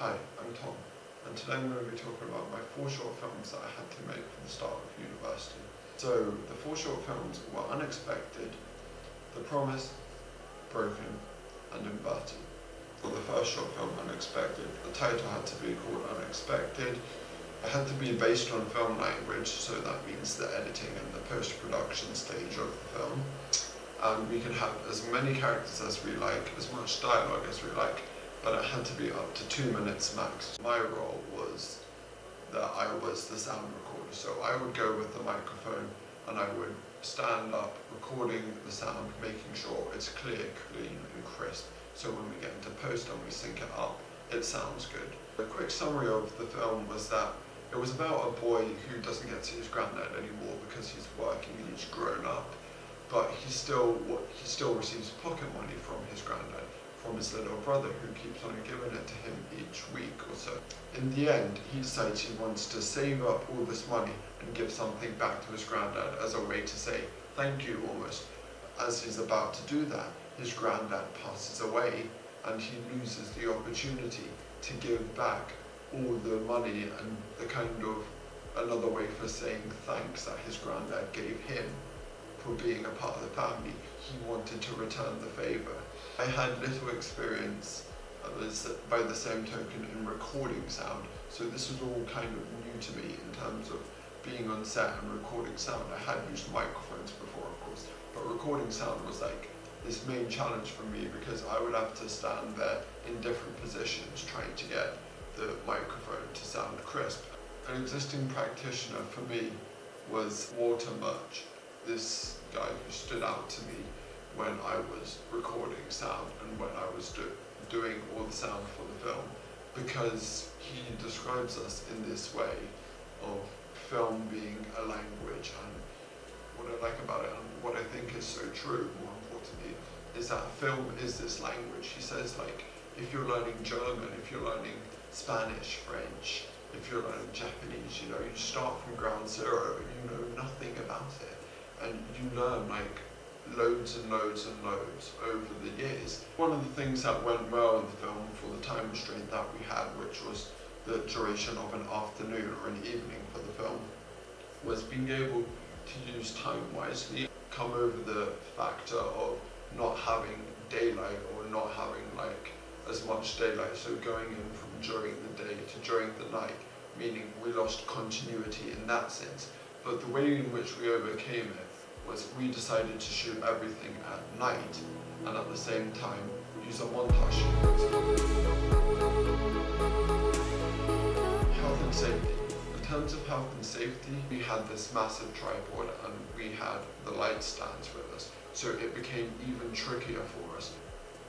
Hi, I'm Tom, and today I'm going to be talking about my 4 short films that I had to make for the start of university. So, the 4 short films were Unexpected, The Promise, Broken, and Inverted. For the first short film, Unexpected, the title had to be called Unexpected. It had to be based on film language, so that means the editing and the post-production stage of the film. And we can have as many characters as we like, as much dialogue as we like, but it had to be up to 2 minutes max. My role was that I was the sound recorder, so I would go with the microphone and I would stand up recording the sound, making sure it's clear, clean and crisp, so when we get into post and we sync it up, it sounds good. A quick summary of the film was that it was about a boy who doesn't get to see his granddad anymore because he's working and he's grown up, but he still receives pocket money from his granddad, from his little brother, who keeps on giving it to him each week or so. In the end, he decides he wants to save up all this money and give something back to his granddad as a way to say thank you almost. As he's about to do that, his granddad passes away and he loses the opportunity to give back all the money and the kind of another way for saying thanks that his granddad gave him for being a part of the family. He wanted to return the favour. I had little experience, by the same token, in recording sound, so this was all kind of new to me in terms of being on set and recording sound. I had used microphones before, of course, but recording sound was like this main challenge for me because I would have to stand there in different positions trying to get the microphone to sound crisp. An existing practitioner for me was Walter Murch, this guy who stood out to me when I was recording sound and when I was doing all the sound for the film, because he describes us in this way of film being a language. And what I like about it, and what I think is so true, more importantly, is that film is this language. He says, like, if you're learning German, if you're learning Spanish, French, if you're learning Japanese, you start from ground zero and you know nothing about it, and you learn like loads and loads and loads over the years. One of the things that went well in the film for the time restraint that we had, which was the duration of an afternoon or an evening for the film, was being able to use time wisely, come over the factor of not having daylight or not having like as much daylight, so going in from during the day to during the night, meaning we lost continuity in that sense. But the way in which we overcame it was we decided to shoot everything at night and at the same time use a montage sequence. Health and safety. In terms of health and safety, we had this massive tripod and we had the light stands with us, so it became even trickier for us.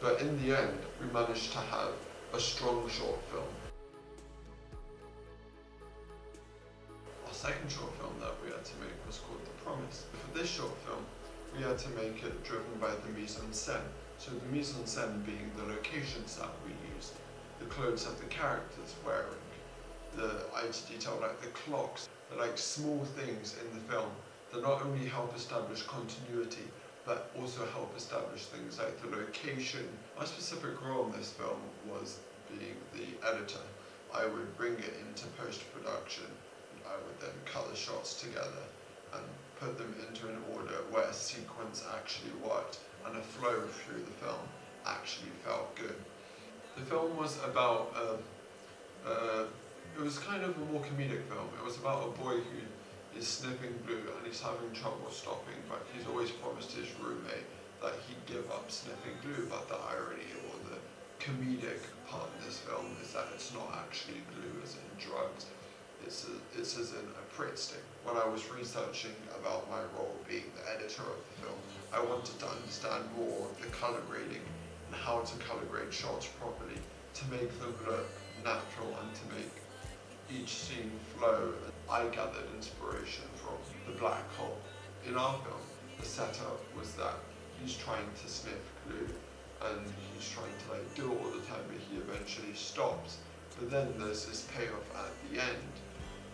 But in the end, we managed to have a strong short film. Our second short film that we had to make was called The Promise. For this short film, we had to make it driven by the mise-en-scène. So the mise-en-scène being the locations that we used, the clothes that the characters wearing, the eye to detail like the clocks, the like small things in the film that not only help establish continuity, but also help establish things like the location. My specific role in this film was being the editor. I would bring it into post-production. I would then cut the shots together and put them into an order where a sequence actually worked and a flow through the film actually felt good. The film was about, it was kind of a more comedic film. It was about a boy who is sniffing glue and he's having trouble stopping, but he's always promised his roommate that he'd give up sniffing glue. But the irony or the comedic part of this film is that it's not actually glue as in drugs. It's as in a Pritt stick. When I was researching about my role being the editor of the film, I wanted to understand more of the colour grading and how to colour grade shots properly to make them look natural and to make each scene flow. I gathered inspiration from The Black Hole. In our film, the setup was that he's trying to sniff glue and he's trying to do it all the time, but he eventually stops. But then there's this payoff at the end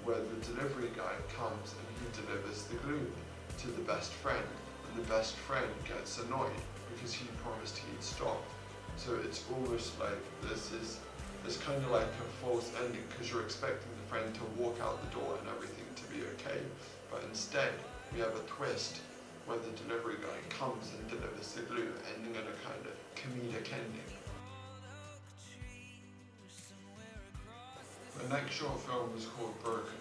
where the delivery guy comes and he delivers the glue to the best friend, and the best friend gets annoyed because he promised he'd stop. So it's almost like there's this it's kind of like a false ending because you're expecting the friend to walk out the door and everything to be okay, but instead we have a twist where the delivery guy comes and delivers the glue, ending in a kind of comedic ending. The next short film was called Broken.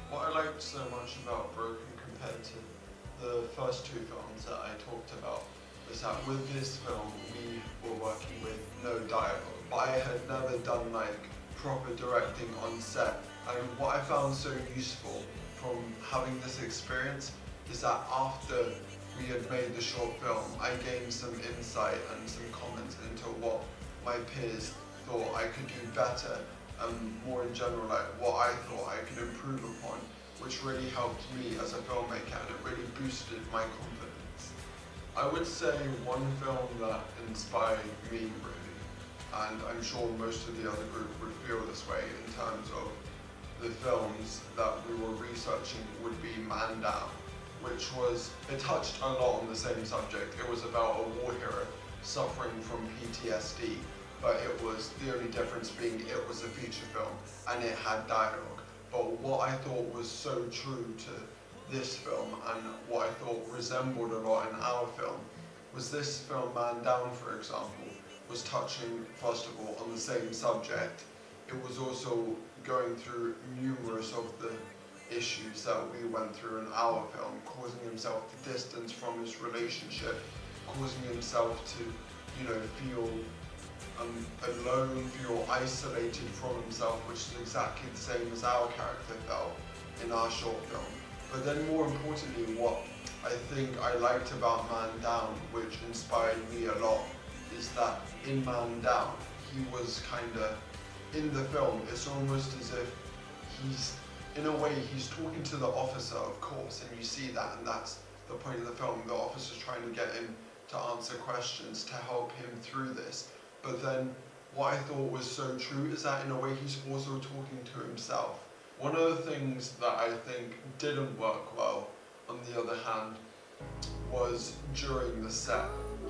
What I liked so much about Broken compared to the first two films that I talked about was that with this film we were working with no dialogue, but I had never done like proper directing on set, and what I found so useful from having this experience is that after we had made the short film, I gained some insight and some comments into what my peers thought I could do better, and more in general like what I thought I could improve upon, which really helped me as a filmmaker and it really boosted my confidence. I would say one film that inspired me really, and I'm sure most of the other group would feel this way in terms of the films that we were researching, would be Man Down, which it touched a lot on the same subject. It was about a war hero suffering from PTSD, but it was the only difference being it was a feature film and it had dialogue. But what I thought was so true to this film and what I thought resembled a lot in our film was this film Man Down, for example, was touching first of all on the same subject. It was also going through numerous of the issues that we went through in our film, causing himself to distance from his relationship, causing himself to, feel alone, feel isolated from himself, which is exactly the same as our character felt in our short film. But then more importantly, what I think I liked about Man Down, which inspired me a lot, is that in Man Down, he was in the film, it's almost as if in a way, he's talking to the officer, of course, and you see that, and that's the point of the film. The officer's trying to get him to answer questions to help him through this. But then, what I thought was so true is that in a way, he's also talking to himself. One of the things that I think didn't work well, on the other hand, was during the set,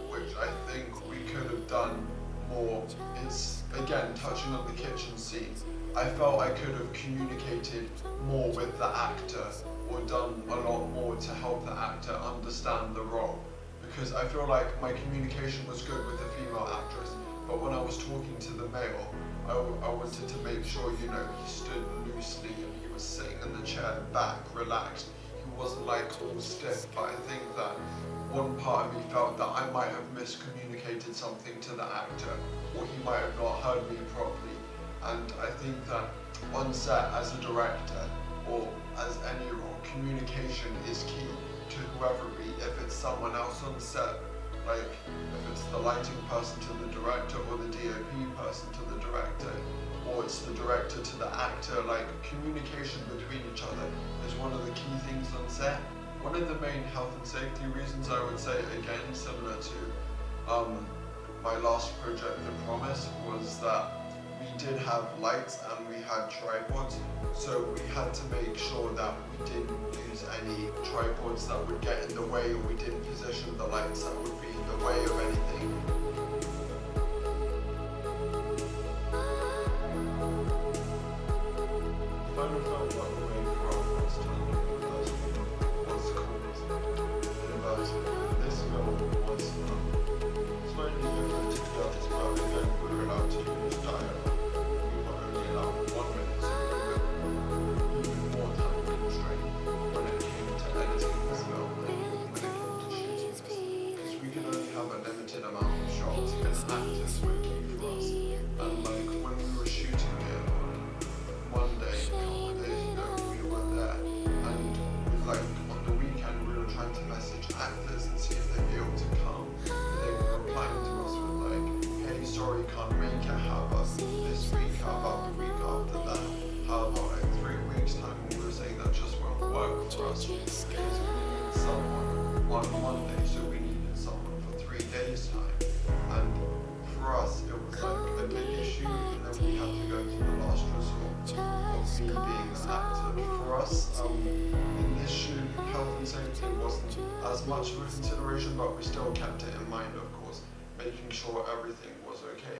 which I think we could have done more. It's, again, touching on the kitchen scene. I felt I could have communicated more with the actor or done a lot more to help the actor understand the role, because I feel like my communication was good with the female actress, but when I was talking to the male, I wanted to make sure, he stood loosely and he was sitting in the chair back, relaxed. He wasn't like all stiff, but I think that one part of me felt that I might have miscommunicated something to the actor, or he might have not heard me properly. And I think that on set, as a director, or as any role, communication is key to whoever be. If it's someone else on set, like if it's the lighting person to the director, or the DOP person to the director, or it's the director to the actor, like communication between each other is one of the key things on set. One of the main health and safety reasons, I would say, again, similar to my last project, The Promise, was that we did have lights and we had tripods, so we had to make sure that we didn't use any tripods that would get in the way, or we didn't position the lights that would be in the way of anything. Final film that we made for our first time was called University. This film was slightly different to the others, but again, we were allowed to use dialogue. On Monday, so we needed someone for 3 days time, and for us it was like a big issue, and then we had to go to the last resort of me being an actor. For us, in this shoot, health and safety wasn't as much of a consideration, but we still kept it in mind, of course, making sure everything was okay.